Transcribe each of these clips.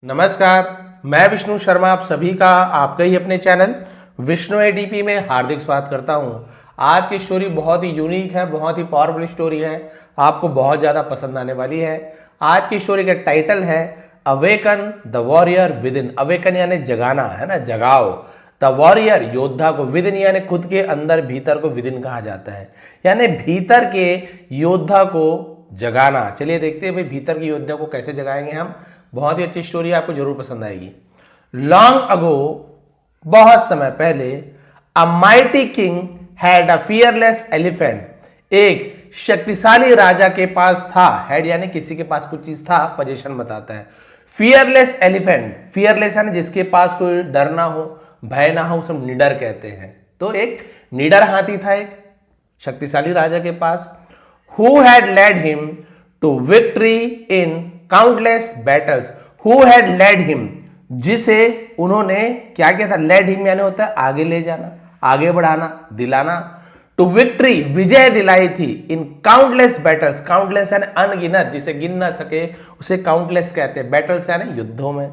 नमस्कार, मैं विष्णु शर्मा आप सभी का आपके ही अपने चैनल विष्णु एडीपी में हार्दिक स्वागत करता हूं। आज की स्टोरी बहुत ही यूनिक है, बहुत ही पावरफुल स्टोरी है, आपको बहुत ज्यादा पसंद आने वाली है। आज की स्टोरी का टाइटल है awaken the warrior with in. Awaken यानी जगाना, है ना, जगाओ। द वॉरियर योद्धा को, विद इन यानी खुद के अंदर, भीतर को विद इन कहा जाता है, यानी भीतर के योद्धा को जगाना। चलिए देखते हैं भाई भीतर के योद्धा को कैसे जगाएंगे हम। बहुत ही अच्छी स्टोरी है, आपको जरूर पसंद आएगी। लॉन्ग अगो, बहुत समय पहले, अ mighty king had a fearless elephant. एक शक्तिशाली राजा के पास था। हैड यानी किसी के पास कुछ चीज था, पोजीशन बताता है। फियरलेस एलिफेंट, फियरलेस यानी जिसके पास कोई डर ना हो, भय ना हो, सब निडर कहते हैं। तो एक निडर हाथी था एक शक्तिशाली राजा के पास। Who had led him to victory in countless battles. Who had led him, जिसे उन्होंने क्या किया था। लेड हिम यानी होता है आगे ले जाना, आगे बढ़ाना, दिलाना। टू विक्ट्री, विजय दिलाई थी। इन काउंटलेस बैटल्स, काउंटलेस यानी अनगिनत, जिसे गिन ना सके उसे काउंटलेस कहते हैं। बैटल्स यानी युद्धों में,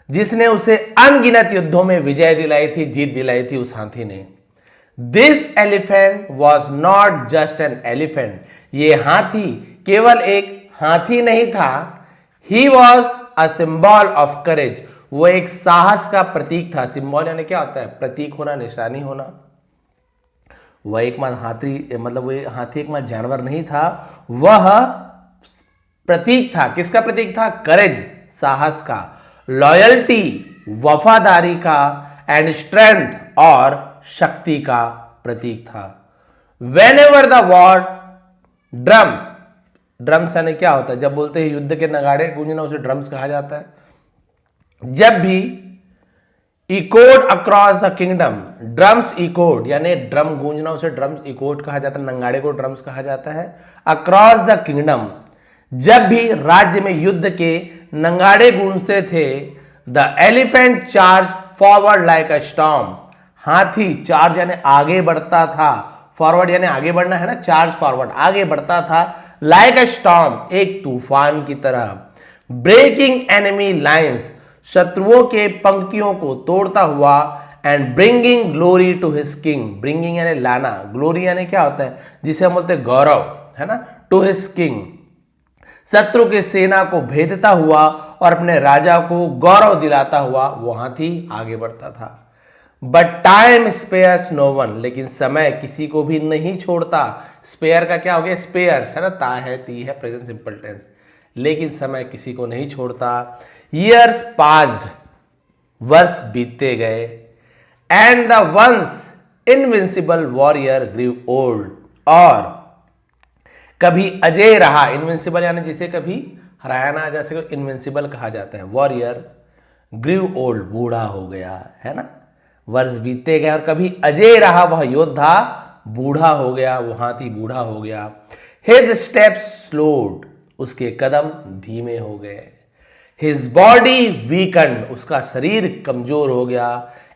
जिसने उसे अनगिनत युद्धों में विजय दिलाई थी, जीत दिलाई थी उस हाथी ने। This elephant was not just an elephant. ये हाथी केवल एक हाथी नहीं था। He was a symbol of courage. वो एक साहस का प्रतीक था। सिंबल यानी क्या होता है, प्रतीक होना, निशानी होना। वह एकमात्र हाथी, मतलब वो हाथी एकमात्र जानवर नहीं था, वह प्रतीक था। किसका प्रतीक था? करेज, साहस का, लॉयल्टी, वफादारी का, एंड स्ट्रेंथ, और शक्ति का प्रतीक था। Whenever the war drums, drums यानी क्या होता है, जब बोलते हैं युद्ध के नगाड़े गूंजना, उसे ड्रम्स कहा जाता है। जब भी echoed across the kingdom, drums echoed यानी ड्रम गूंजना, उसे ड्रम्स इकोड कहा जाता है, नंगाड़े को ड्रम्स कहा जाता है। अक्रॉस द किंगडम, जब भी राज्य में युद्ध के नंगाड़े गूंजते थे। The elephant charge forward like a storm. हाथी चार्ज यानी आगे बढ़ता था, फॉरवर्ड यानी आगे बढ़ना, है ना, चार्ज फॉरवर्ड, आगे बढ़ता था। लाइक अ स्टॉर्म, एक तूफान की तरह। ब्रेकिंग एनिमी लाइन्स, शत्रुओं के पंक्तियों को तोड़ता हुआ। And bringing glory to his king, bringing यानी लाना, ग्लोरी यानी क्या होता है, जिसे हम बोलते हैं गौरव, है ना, टू हिज किंग। शत्रु की सेना को भेदता हुआ और अपने राजा को गौरव दिलाता हुआ वो हाथी आगे बढ़ता था। But time spares no one, लेकिन समय किसी को भी नहीं छोड़ता। स्पेयर का क्या हो गया, स्पेयर्स, है ना, ता है, ती है, प्रेजेंट सिंपल टेंस। लेकिन समय किसी को नहीं छोड़ता। ईयर्स पास्ड, वर्ष बीतते गए। And the once invincible warrior grew old, और कभी अजय रहा, इनविंसिबल यानी जिसे कभी हराया ना जा सके, इनविंसिबल कहा जाता है। वॉरियर ग्रीव ओल्ड, बूढ़ा हो गया, है ना, वर्ष बीतते गए और कभी अजय रहा वह योद्धा बूढ़ा हो गया, वो हाथी बूढ़ा हो गया। हिज स्टेप्स स्लोड, उसके कदम धीमे हो गए। हिज बॉडी वीकंड, उसका शरीर कमजोर हो गया।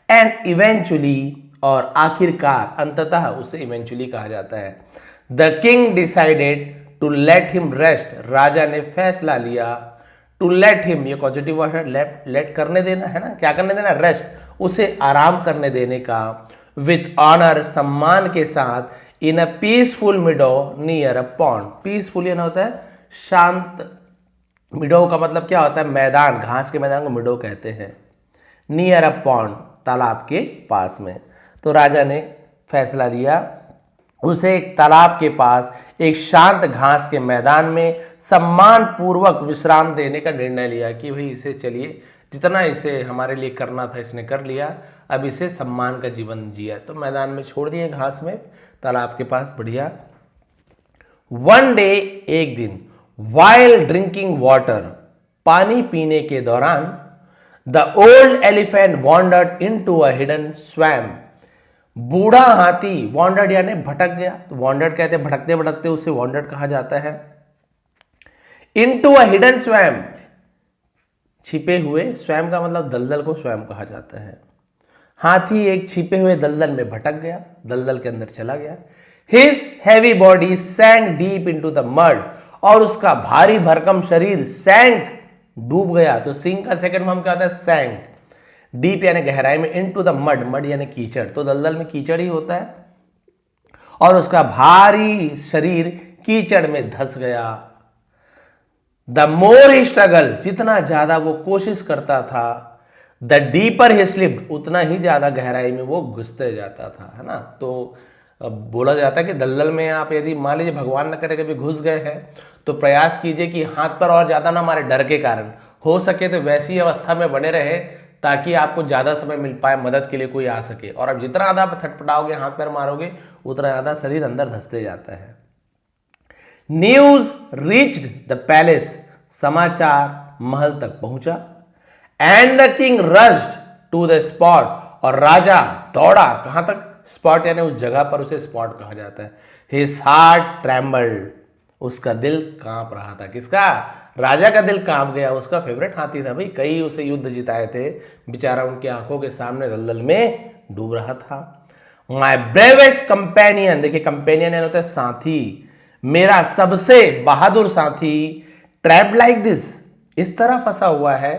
एंड इवेंचुअली, और आखिरकार, अंततः, उसे इवेंचुअली कहा जाता है। The king decided to let him rest, राजा ने फैसला लिया। टू लेट हिम, ये पॉजिटिव वर्ड है, लेट करने देना, है ना, क्या करने देना, रेस्ट, उसे आराम करने देने का। विथ ऑनर, सम्मान के साथ। In a peaceful meadow near a pond, peaceful यानी होता है शांत, मिडो का मतलब क्या होता है, मैदान, घास के मैदान को मिडो कहते हैं। नियर अ पॉन्ड, तालाब के पास में। तो राजा ने फैसला लिया उसे एक तालाब के पास, एक शांत घास के मैदान में सम्मान पूर्वक विश्राम देने का निर्णय लिया कि भाई इसे, चलिए, जितना इसे हमारे लिए करना था इसने कर लिया, अब इसे सम्मान का जीवन जिया। तो मैदान में छोड़ दिए, घास में, तालाब के पास, बढ़िया। वन डे, एक दिन, वाइल ड्रिंकिंग वाटर, पानी पीने के दौरान। The old elephant wandered into a hidden swum, बूढ़ा हाथी, वॉन्डर्ड यानी भटक गया, तो वॉन्डर्ड कहते हैं भटकते भटकते, उसे वॉन्डर्ड कहा जाता है। इनटू अ हिडन स्वैम, छिपे हुए, स्वयं का मतलब दलदल को स्वयं कहा जाता है। हाथी एक छिपे हुए दलदल में भटक गया, दलदल के अंदर चला गया। His heavy body sank deep into the mud, और उसका भारी भरकम शरीर सैंक डूब गया, तो सिंक का सेकंड फॉर्म क्या होता है? सैंक। डीप यानी गहराई में, इनटू द मड, मड यानी कीचड़, तो दलदल में कीचड़ ही होता है, और उसका भारी शरीर कीचड़ में धंस गया। द मोर ही स्ट्रगल, जितना ज्यादा वो कोशिश करता था, द डीपर ही स्लिप्ड, उतना ही ज्यादा गहराई में वो घुसते जाता था, है ना। तो बोला जाता है कि दलदल में आप यदि मान लीजिए भगवान न करे कभी घुस गए हैं, तो प्रयास कीजिए कि हाथ पर और ज्यादा ना मारे, डर के कारण। हो सके तो वैसी अवस्था में बने रहे ताकि आपको ज्यादा समय मिल पाए, मदद के लिए कोई आ सके। और अब जितना ज्यादा थटपटाओगे, हाथ पैर मारोगे, उतना ज्यादा शरीर अंदर धंसते जाता है। न्यूज रीच्ड द पैलेस, समाचार महल तक पहुंचा। And the king rushed to the spot, और राजा दौड़ा कहां तक? स्पॉट यानी उस जगह पर, उसे स्पॉट कहा जाता है। हिज हार्ट ट्रेम्बल्ड, उसका दिल कांप रहा था। किसका? राजा का दिल कांप गया, उसका फेवरेट हाथी था भाई, कई उसे युद्ध जिताए थे, बेचारा उनकी आंखों के सामने दलदल में डूब रहा था। माई ब्रेवेस्ट कंपेनियन, देखिए कंपेनियन यानी होता है साथी, मेरा सबसे बहादुर साथी, ट्रैप्ड लाइक दिस, इस तरह फंसा हुआ है।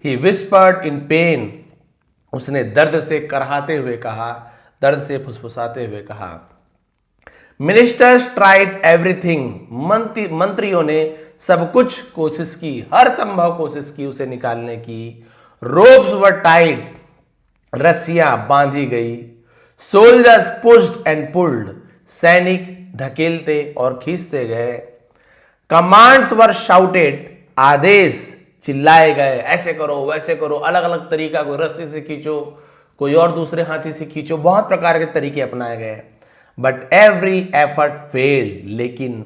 ही विस्पर्ड इन पेन, उसने दर्द से कराहते हुए कहा, दर्द से फुसफुसाते हुए कहा। मिनिस्टर्स ट्राइड एवरीथिंग, मंत्रियों ने सब कुछ कोशिश की, हर संभव कोशिश की उसे निकालने की। रोप्स वर टाइड, रस्सियां बांधी गई। सोल्जर्स पुश्ड एंड पुल्ड, सैनिक ढकेलते और खींचते गए। कमांड्स वर शाउटेड, आदेश चिल्लाए गए, ऐसे करो वैसे करो, अलग अलग तरीका, कोई रस्सी से खींचो, कोई और दूसरे हाथी से खींचो, बहुत प्रकार के तरीके अपनाए गए। बट एवरी एफर्ट फेल, लेकिन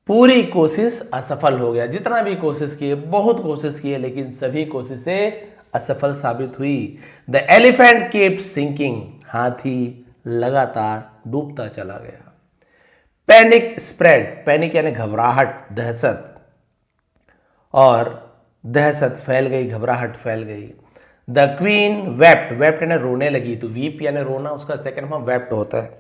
पूरी कोशिश असफल हो गया। जितना भी कोशिश किए, बहुत कोशिश किए, लेकिन सभी कोशिशें असफल साबित हुई। द एलिफेंट केप्ट सिंकिंग, हाथी लगातार डूबता चला गया। पैनिक स्प्रेड, पैनिक यानी घबराहट, दहशत, और दहशत फैल गई, घबराहट फैल गई। द क्वीन वेप्ट, वेप्ट यानी रोने लगी, तो वीप यानी रोना, उसका सेकंड फॉर्म वेप्ट होता है।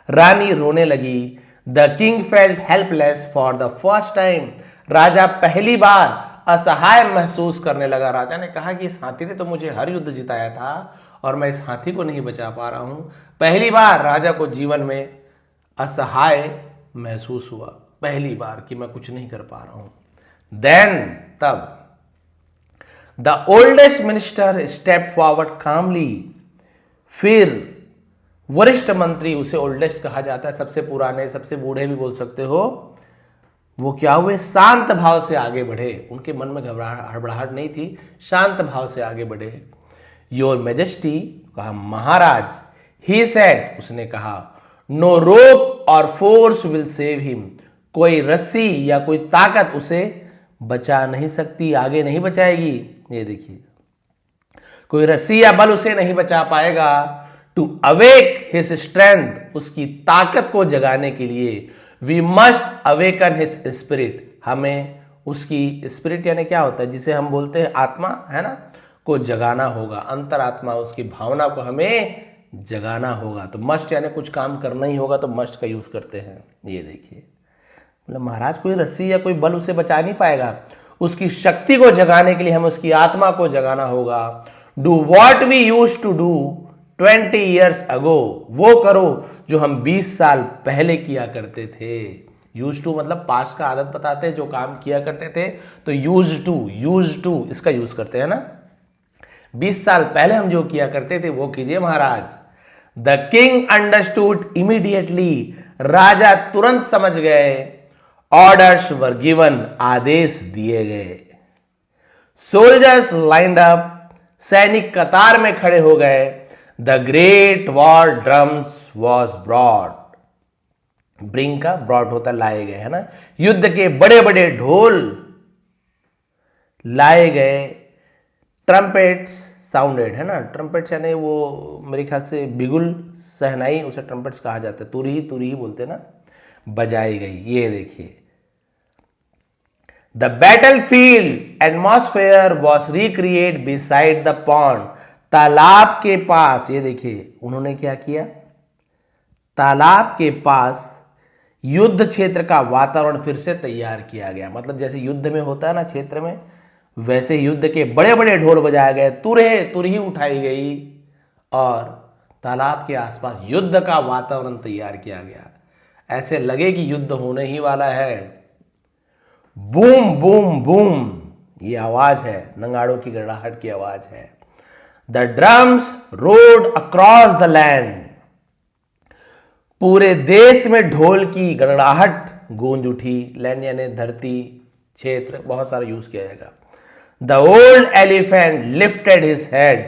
रानी रोने लगी। The king felt helpless for the first time, राजा पहली बार असहाय महसूस करने लगा। राजा ने कहा कि इस हाथी ने तो मुझे हर युद्ध जिताया था और मैं इस हाथी को नहीं बचा पा रहा हूं। पहली बार राजा को जीवन में असहाय महसूस हुआ, पहली बार कि मैं कुछ नहीं कर पा रहा हूं। देन, तब the oldest minister step forward calmly, फिर वरिष्ठ मंत्री, उसे ओल्डेस्ट कहा जाता है, सबसे पुराने, सबसे बूढ़े भी बोल सकते हो, वो क्या हुए? शांत भाव से आगे बढ़े। उनके मन में हड़बड़ाहट नहीं थी, शांत भाव से आगे बढ़े। योर मैजेस्टी, कहा महाराज। ही सेड, उसने कहा, नो रोप और फोर्स विल सेव हिम, कोई रस्सी या कोई ताकत उसे बचा नहीं सकती, आगे नहीं बचाएगी। ये देखिए, कोई रस्सी या बल उसे नहीं बचा पाएगा। टू अवेक हिज स्ट्रेंथ, उसकी ताकत को जगाने के लिए, we must awaken his spirit, हमें उसकी स्पिरिट यानी क्या होता है, जिसे हम बोलते हैं आत्मा, है ना, को जगाना होगा। अंतरात्मा, उसकी भावना को हमें जगाना होगा। तो मस्ट यानी कुछ काम करना ही होगा, तो मस्ट का यूज करते हैं। ये देखिए, मतलब महाराज कोई रस्सी या कोई बल उसे बचा नहीं पाएगा, उसकी शक्ति को जगाने के लिए हमें उसकी आत्मा को जगाना होगा। Do what we used to do 20 years ago, वो करो जो हम 20 साल पहले किया करते थे। यूज टू मतलब पास्ट का आदत बताते हैं, जो काम किया करते थे, तो यूज टू इसका यूज करते हैं ना। 20 साल पहले हम जो किया करते थे वो कीजिए महाराज। द किंग अंडरस्टूड इमीडिएटली, राजा तुरंत समझ गए। ऑर्डर्स वर गिवन, आदेश दिए गए। सोल्जर्स लाइंड अप, सैनिक कतार में खड़े हो गए। The great war drums was broad, bring का ब्रॉड होता लाए गए, है ना। युद्ध के बड़े बड़े ढोल लाए गए। ट्रम्पेट्स साउंडेड, है ना, ट्रम्पेट्स यानी वो मेरे ख्याल से बिगुल, सहनाई, उसे ट्रम्पेट्स कहा जाता है। तुरही बोलते हैं ना, बजाई गई। ये देखिए, the battle field atmosphere was recreate beside the pond, तालाब के पास, ये देखिए उन्होंने क्या किया, तालाब के पास युद्ध क्षेत्र का वातावरण फिर से तैयार किया गया। मतलब जैसे युद्ध में होता है ना क्षेत्र में, वैसे युद्ध के बड़े बड़े ढोल बजाए गए, तुरही उठाई गई और तालाब के आसपास युद्ध का वातावरण तैयार किया गया। ऐसे लगे कि युद्ध होने ही वाला है। बूम बूम बूम, ये आवाज है, नगाड़ों की गड़गड़ाहट की आवाज है। The drums road across the land, पूरे देश में ढोल की गड़गड़ाहट गूंज उठी। लैंड यानी धरती, क्षेत्र, बहुत सारा यूज किया जाएगा। The old elephant lifted his head,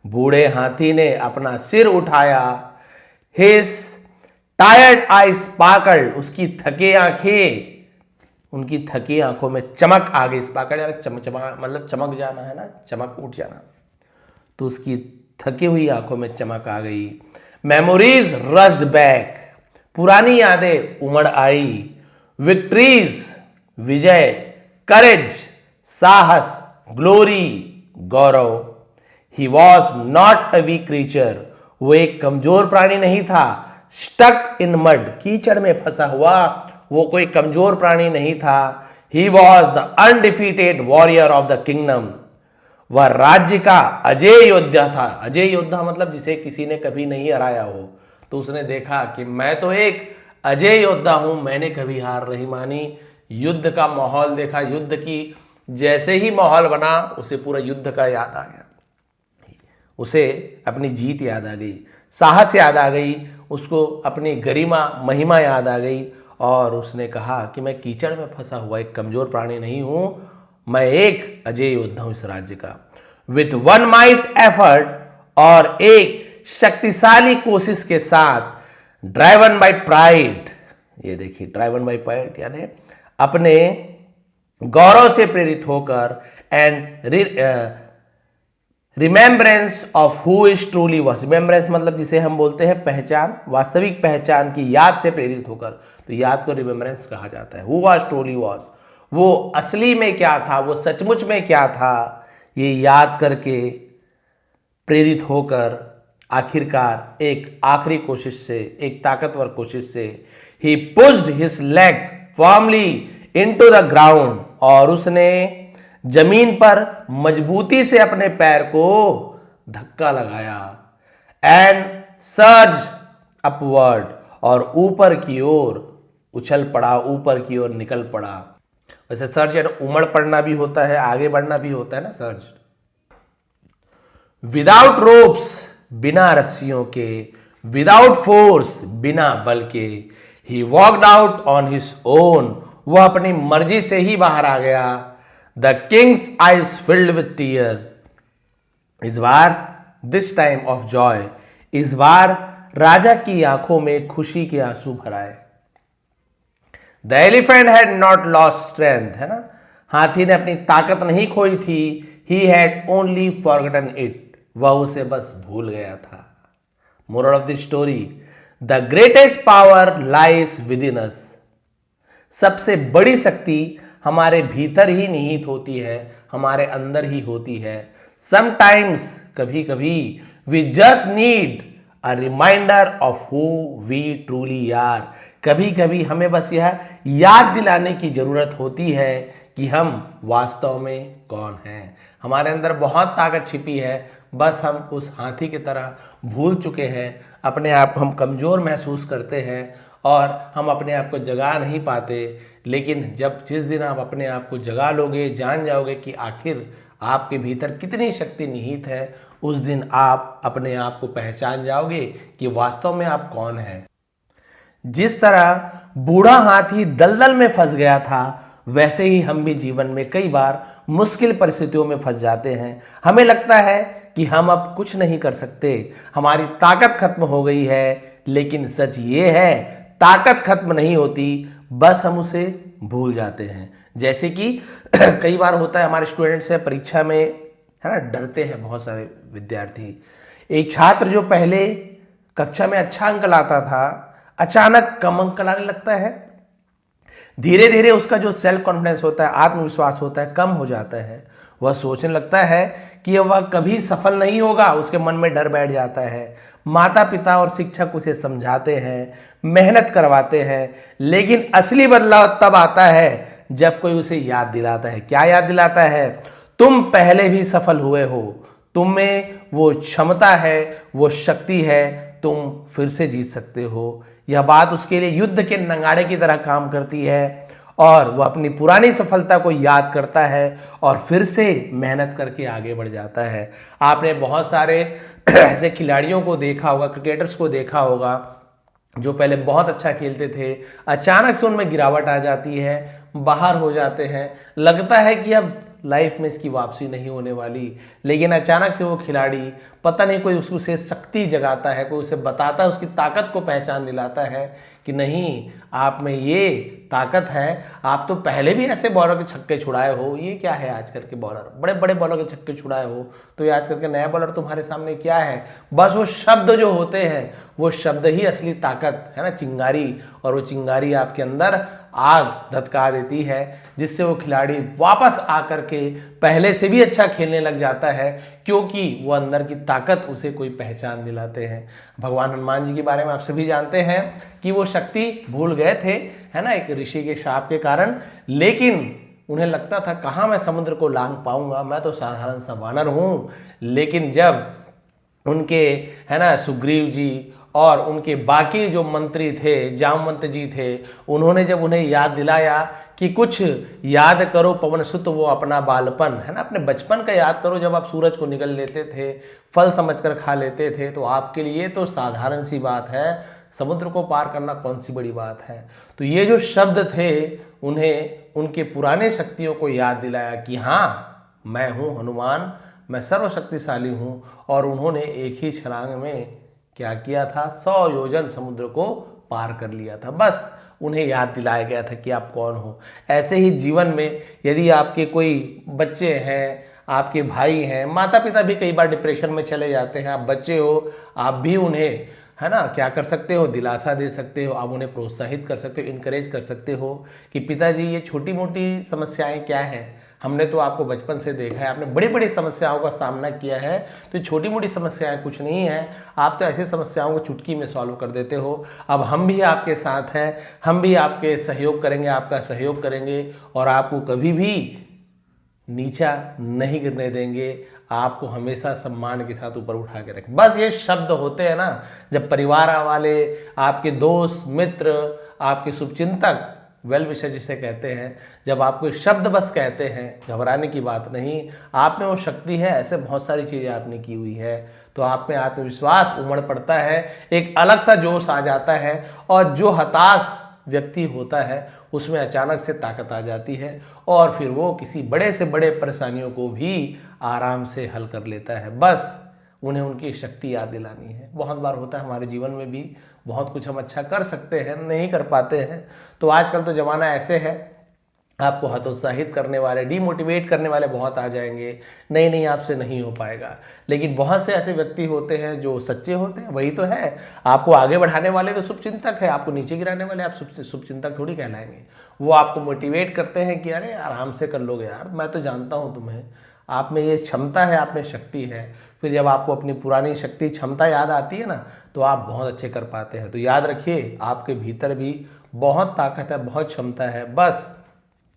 बूढ़े हाथी ने अपना सिर उठाया। हिज टायर्ड आईज स्पार्कल्ड, उसकी थकी आंखें, उनकी थकी आंखों में चमक आ गई। स्पार्कल यानी चमचमा, मतलब चमक जाना है ना, चमक उठ जाना। तो उसकी थकी हुई आंखों में चमक आ गई। मेमोरीज रश्ड बैक, पुरानी यादें उमड़ आई। विक्ट्रीज, विजय, करेज, साहस, ग्लोरी, गौरव। He was not a weak creature, वो एक कमजोर प्राणी नहीं था। स्टक इन मड, कीचड़ में फंसा हुआ वो कोई कमजोर प्राणी नहीं था। He was the undefeated warrior of the kingdom, वह राज्य का अजय योद्धा था। अजय योद्धा मतलब जिसे किसी ने कभी नहीं हराया हो। तो उसने देखा कि मैं तो एक अजय योद्धा हूं, मैंने कभी हार नहीं मानी। युद्ध का माहौल देखा, युद्ध की जैसे ही माहौल बना उसे पूरा युद्ध का याद आ गया, उसे अपनी जीत याद आ गई, साहस याद आ गई, उसको अपनी गरिमा महिमा याद आ गई। और उसने कहा कि मैं कीचड़ में फंसा हुआ एक कमजोर प्राणी नहीं हूं, मैं एक अजय योद्धा हूं इस राज्य का। विथ वन माइट एफर्ट, और एक शक्तिशाली कोशिश के साथ, ड्राइवन बाय प्राइड, ये देखिए ड्राइवन बाय प्राइड यानी अपने गौरव से प्रेरित होकर, and remembrance of who is truly was, remembrance मतलब जिसे हम बोलते हैं पहचान, वास्तविक पहचान की याद से प्रेरित होकर, तो याद को रिमेम्बरेंस कहा जाता है। हु वॉज ट्रूली वॉज, वो असली में क्या था, वो सचमुच में क्या था, ये याद करके प्रेरित होकर आखिरकार एक आखिरी कोशिश से, एक ताकतवर कोशिश से, he pushed his legs firmly into the ground, और उसने जमीन पर मजबूती से अपने पैर को धक्का लगाया। एंड सर्ज अपवर्ड, और ऊपर की ओर उछल पड़ा, ऊपर की ओर निकल पड़ा। वैसे सर्ज यानी उमड़ पड़ना भी होता है, आगे बढ़ना भी होता है ना सर्ज। विदाउट रोप्स, बिना रस्सियों के, विदाउट फोर्स, बिना बल के, he walked out on his own, वह अपनी मर्जी से ही बाहर आ गया। The Kings eyes filled with tears, इस बार दिस टाइम ऑफ जॉय, इस बार राजा की आंखों में खुशी के आंसू भर आए। The elephant had not lost strength, है ना, हाथी ने अपनी ताकत नहीं खोई थी। He had only forgotten it, वह उसे बस भूल गया था। Moral of the story, the greatest power lies within us, सबसे बड़ी शक्ति हमारे भीतर ही निहित होती है, हमारे अंदर ही होती है। समटाइम्स, कभी कभी, we just need a reminder of who we truly are, कभी कभी हमें बस यह याद दिलाने की जरूरत होती है कि हम वास्तव में कौन हैं। हमारे अंदर बहुत ताकत छिपी है, बस हम उस हाथी की तरह भूल चुके हैं, अपने आप को हम कमजोर महसूस करते हैं और हम अपने आप को जगा नहीं पाते। लेकिन जिस दिन आप अपने आप को जगा लोगे, जान जाओगे कि आखिर आपके भीतर कितनी शक्ति निहित है, उस दिन आप अपने आप को पहचान जाओगे कि वास्तव में आप कौन हैं। जिस तरह बूढ़ा हाथी दलदल में फंस गया था, वैसे ही हम भी जीवन में कई बार मुश्किल परिस्थितियों में फंस जाते हैं। हमें लगता है कि हम अब कुछ नहीं कर सकते, हमारी ताकत खत्म हो गई है, लेकिन सच ये है ताकत खत्म नहीं होती, बस हम उसे भूल जाते हैं। जैसे कि कई बार होता है हमारे स्टूडेंट्स से परीक्षा में, है ना, डरते हैं बहुत सारे विद्यार्थी। एक छात्र जो पहले कक्षा में अच्छा अंक लाता था, अचानक कम अंक लाने लगता है। धीरे धीरे उसका जो सेल्फ कॉन्फिडेंस होता है, आत्मविश्वास होता है, कम हो जाता है। वह सोचने लगता है कि वह कभी सफल नहीं होगा, उसके मन में डर बैठ जाता है। माता पिता और शिक्षक उसे समझाते हैं, मेहनत करवाते हैं, लेकिन असली बदलाव तब आता है जब कोई उसे याद दिलाता है। क्या याद दिलाता है? तुम पहले भी सफल हुए हो, तुम में वो क्षमता है, वो शक्ति है, तुम फिर से जीत सकते हो। यह बात उसके लिए युद्ध के नगाड़े की तरह काम करती है और वह अपनी पुरानी सफलता को याद करता है और फिर से मेहनत करके आगे बढ़ जाता है। आपने बहुत सारे ऐसे खिलाड़ियों को देखा होगा, क्रिकेटर्स को देखा होगा जो पहले बहुत अच्छा खेलते थे, अचानक से उनमें गिरावट आ जाती है, बाहर हो जाते हैं, लगता है कि अब लाइफ में इसकी वापसी नहीं होने वाली, लेकिन अचानक से वो खिलाड़ी पता नहीं कोई उसको से शक्ति जगाता है, कोई उसे बताता है, उसकी ताकत को पहचान दिलाता है कि नहीं, आप में ये ताकत है, आप तो पहले भी ऐसे बॉलर के छक्के छुड़ाए हो, ये क्या है आजकल के बॉलर, बड़े बड़े बॉलर के छक्के छुड़ाए हो, तो ये आजकल के नए बॉलर तुम्हारे सामने क्या है। बस वो शब्द जो होते हैं, वो शब्द ही असली ताकत है ना, चिंगारी, और वो चिंगारी आपके अंदर आग धधका देती है, जिससे वो खिलाड़ी वापस आकर के पहले से भी अच्छा खेलने लग जाता है, क्योंकि वो अंदर की ताकत उसे कोई पहचान दिलाते हैं। भगवान हनुमान जी के बारे में आप सभी जानते हैं कि वो शक्ति भूल गए थे, है ना, एक ऋषि के शाप के कारण, लेकिन उन्हें लगता था कहाँ मैं समुद्र को लांघ पाऊंगा, मैं तो साधारण सा वानर हूं। लेकिन जब उनके, है ना, सुग्रीव जी और उनके बाकी जो मंत्री थे, जामवंत जी थे, उन्होंने जब उन्हें याद दिलाया कि कुछ याद करो पवन सुत वो अपना बालपन, है ना, अपने बचपन का याद करो, जब आप सूरज को निगल लेते थे, फल समझकर खा लेते थे, तो आपके लिए तो साधारण सी बात है, समुद्र को पार करना कौन सी बड़ी बात है। तो ये जो शब्द थे, उन्हें उनके पुराने शक्तियों को याद दिलाया कि हाँ, मैं हूँ हनुमान, मैं सर्वशक्तिशाली हूँ। और उन्होंने एक ही छलांग में क्या किया था, 100 योजन समुद्र को पार कर लिया था। बस उन्हें याद दिलाया गया था कि आप कौन हो। ऐसे ही जीवन में यदि आपके कोई बच्चे हैं, आपके भाई हैं, माता पिता भी कई बार डिप्रेशन में चले जाते हैं, आप बच्चे हो, आप भी उन्हें, है ना, क्या कर सकते हो, दिलासा दे सकते हो, आप उन्हें प्रोत्साहित कर सकते हो, इनकरेज कर सकते हो कि पिताजी ये छोटी मोटी समस्याएं क्या है, हमने तो आपको बचपन से देखा है, आपने बड़ी बड़ी समस्याओं का सामना किया है, तो छोटी मोटी समस्याएं कुछ नहीं है, आप तो ऐसी समस्याओं को चुटकी में सॉल्व कर देते हो। अब हम भी आपके साथ हैं, हम भी आपके सहयोग करेंगे, आपका सहयोग करेंगे और आपको कभी भी नीचा नहीं गिरने देंगे, आपको हमेशा सम्मान के साथ ऊपर उठा के रखें। बस ये शब्द होते हैं ना, जब परिवार वाले, आपके दोस्त मित्र, आपके शुभचिंतक, वेल विशर जिसे कहते हैं, जब आपको शब्द बस कहते हैं, घबराने की बात नहीं, आप में वो शक्ति है, ऐसे बहुत सारी चीजें आपने की हुई है, तो आप में आत्मविश्वास उमड़ पड़ता है, एक अलग सा जोश आ जाता है, और जो हताश व्यक्ति होता है उसमें अचानक से ताकत आ जाती है, और फिर वो किसी बड़े से बड़े परेशानियों को भी आराम से हल कर लेता है। बस उन्हें उनकी शक्ति याद दिलानी है। बहुत बार होता है हमारे जीवन में भी, बहुत कुछ हम अच्छा कर सकते हैं, नहीं कर पाते हैं। तो आजकल तो ज़माना ऐसे है, आपको हतोत्साहित करने वाले, डीमोटिवेट करने वाले बहुत आ जाएंगे, नहीं नहीं आपसे नहीं हो पाएगा। लेकिन बहुत से ऐसे व्यक्ति होते हैं जो सच्चे होते हैं, वही तो है, आपको आगे बढ़ाने वाले तो शुभचिंतक है, आपको नीचे गिराने वाले आप शुभचिंतक थोड़ी कहलाएंगे। वो आपको मोटिवेट करते हैं कि अरे आराम से कर लोगे यार, मैं तो जानता हूँ तुम्हें, आप में ये क्षमता है, आप में शक्ति है। फिर जब आपको अपनी पुरानी शक्ति क्षमता याद आती है ना, तो आप बहुत अच्छे कर पाते हैं। तो याद रखिए, आपके भीतर भी बहुत ताकत है, बहुत क्षमता है, बस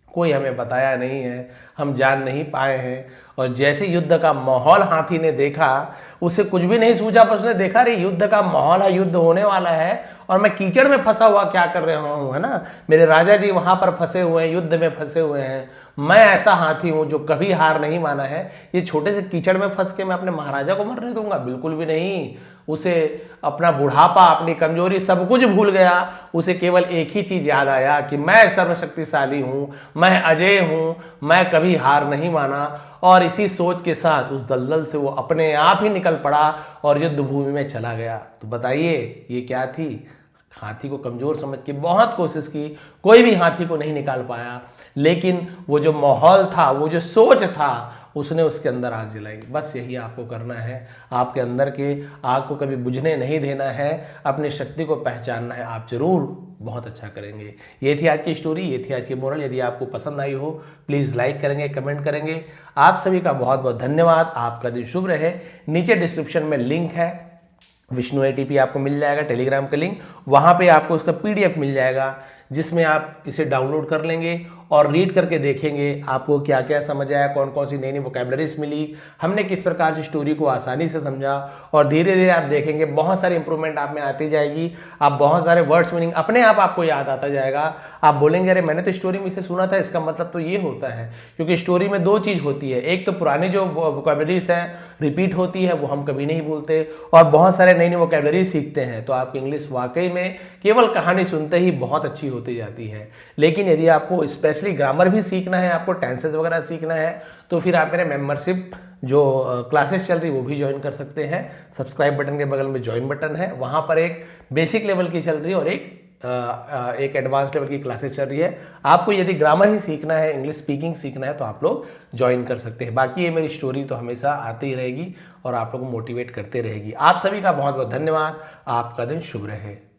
कोई हमें बताया नहीं है, हम जान नहीं पाए हैं। और जैसे युद्ध का माहौल हाथी ने देखा, उसे कुछ भी नहीं सूझा, बस उसने देखा रे युद्ध का माहौल है, युद्ध होने वाला है और मैं कीचड़ में फंसा हुआ क्या कर रहा हूँ, है ना, मेरे राजा जी वहां पर फंसे हुए हैं, युद्ध में फंसे हुए हैं, मैं ऐसा हाथी हूं जो कभी हार नहीं माना है, ये छोटे से कीचड़ में फंस के मैं अपने महाराजा को मरने दूंगा, बिल्कुल भी नहीं। उसे अपना बुढ़ापा, अपनी कमजोरी, सब कुछ भूल गया, उसे केवल एक ही चीज याद आया कि मैं सर्वशक्तिशाली हूं, मैं अजय हूं, मैं कभी हार नहीं माना। और इसी सोच के साथ उस दलदल से वो अपने आप ही निकल पड़ा और युद्ध भूमि में चला गया। तो बताइए ये क्या थी, हाथी को कमजोर समझ के बहुत कोशिश की, कोई भी हाथी को नहीं निकाल पाया, लेकिन वो जो माहौल था, वो जो सोच था, उसने उसके अंदर आग जलाई। बस यही आपको करना है, आपके अंदर के आग को कभी बुझने नहीं देना है, अपनी शक्ति को पहचानना है, आप जरूर बहुत अच्छा करेंगे। ये थी आज की स्टोरी, ये थी आज की मोरल। यदि आपको पसंद आई हो प्लीज़ लाइक करेंगे, कमेंट करेंगे। आप सभी का बहुत बहुत धन्यवाद, आपका दिन शुभ रहे। नीचे डिस्क्रिप्शन में लिंक है, विष्णु ATP आपको मिल जाएगा, टेलीग्राम का लिंक, वहाँ पे आपको उसका PDF मिल जाएगा, जिसमें आप इसे डाउनलोड कर लेंगे और रीड करके देखेंगे आपको क्या क्या समझ आया, कौन कौन सी नई नई वोकेबलरीज मिली, हमने किस प्रकार से स्टोरी को आसानी से समझा, और धीरे धीरे आप देखेंगे बहुत सारी इंप्रूवमेंट आप में आती जाएगी। आप बहुत सारे वर्ड्स मीनिंग अपने आप आपको याद आता जाएगा। आप बोलेंगे अरे मैंने तो स्टोरी में इसे सुना था, इसका मतलब तो ये होता है। क्योंकि स्टोरी में दो चीज होती है, एक तो पुरानी जो वोकेबलरीज हैं रिपीट होती है, वो हम कभी नहीं भूलते, और बहुत सारे नई नई वोकेबलरी सीखते हैं, तो आपकी इंग्लिश वाकई में केवल कहानी सुनते ही बहुत अच्छी होती जाती है। लेकिन यदि आपको स्पेशली ग्रामर भी सीखना है, आपको टेंसेस वगैरह सीखना है, तो फिर आप मेरे मेंबरशिप जो क्लासेस चल रही वो भी ज्वाइन कर सकते हैं। सब्सक्राइब बटन के बगल में ज्वाइन बटन है, वहां पर एक बेसिक लेवल की चल रही है और एक एडवांस लेवल की क्लासेस चल रही है। आपको यदि ग्रामर ही सीखना है, इंग्लिश स्पीकिंग सीखना है, तो आप लोग ज्वाइन कर सकते हैं। बाकी ये मेरी स्टोरी तो हमेशा आती ही रहेगी और आप लोग को मोटिवेट करते रहेगी। आप सभी का बहुत बहुत धन्यवाद। आपका दिन शुभ रहे।